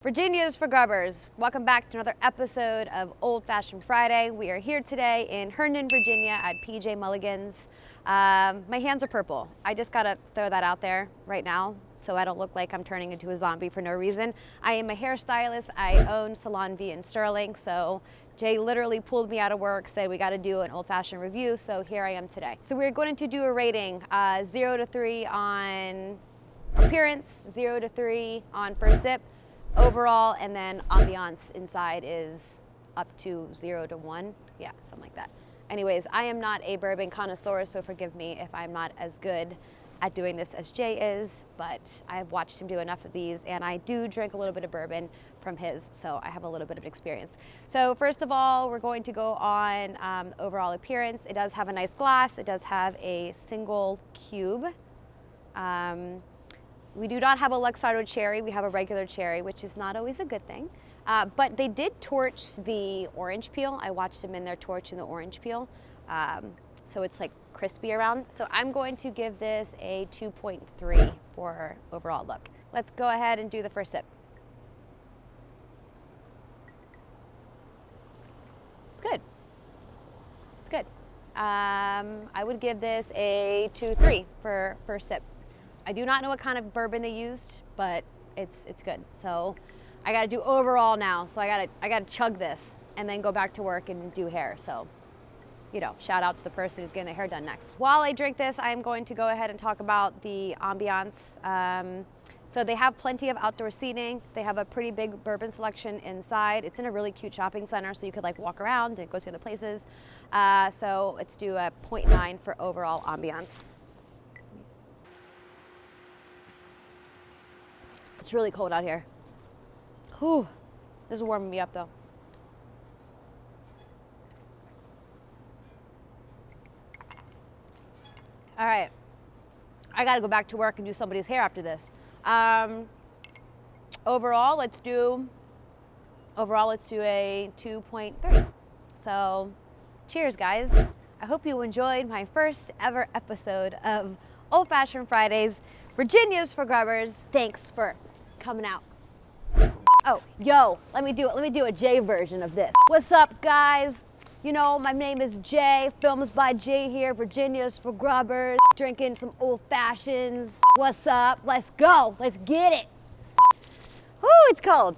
Virginia's for Grubbers. Welcome back to another episode of Old Fashioned Friday. We are here today in Herndon, Virginia at PJ Mulligans. My hands are purple. I just gotta throw that out there right now so I don't look like I'm turning into a zombie for no reason. I am a hairstylist. I own Salon Vie in Sterling, so Jay literally pulled me out of work, said we gotta do an old-fashioned review, so here I am today. So we're going to do a rating, 0 to 3 on appearance, 0 to 3 on first sip, overall, and then ambiance inside is up to 0 to 1. Yeah, something like that. Anyways, I am not a bourbon connoisseur, so forgive me if I'm not as good at doing this as Jay is, but I've watched him do enough of these, and I do drink a little bit of bourbon from his, so I have a little bit of experience. So first of all, we're going to go on overall appearance. It does have a nice glass. It does have a single cube. We do not have a Luxardo cherry. We have a regular cherry, which is not always a good thing. But they did torch the orange peel. I watched them in there torching the orange peel. So it's like crispy around. So I'm going to give this a 2.3 for overall look. Let's go ahead and do the first sip. It's good. It's good. I would give this a 2.3 for first sip. I do not know what kind of bourbon they used, but it's good. So I got to do overall now. So I got to chug this and then go back to work and do hair. So, you know, shout out to the person who's getting their hair done next. While I drink this, I am going to go ahead and talk about the ambiance. So they have plenty of outdoor seating. They have a pretty big bourbon selection inside. It's in a really cute shopping center, so you could like walk around and go see other places. So let's do a 0.9 for overall ambiance. It's really cold out here. Whew. This is warming me up though. All right. I gotta go back to work and do somebody's hair after this. Overall, let's do a 2.3. So, cheers guys. I hope you enjoyed my first ever episode of Old Fashioned Fridays, Virginia's for Grubbers. Thanks for coming out. Oh, yo, let me do a Jay version of this. What's up, guys? You know, my name is Jay. Films by Jay here. Virginia's for Grubbers. Drinking some old fashions. What's up? Let's go. Let's get it. Whoo, it's cold.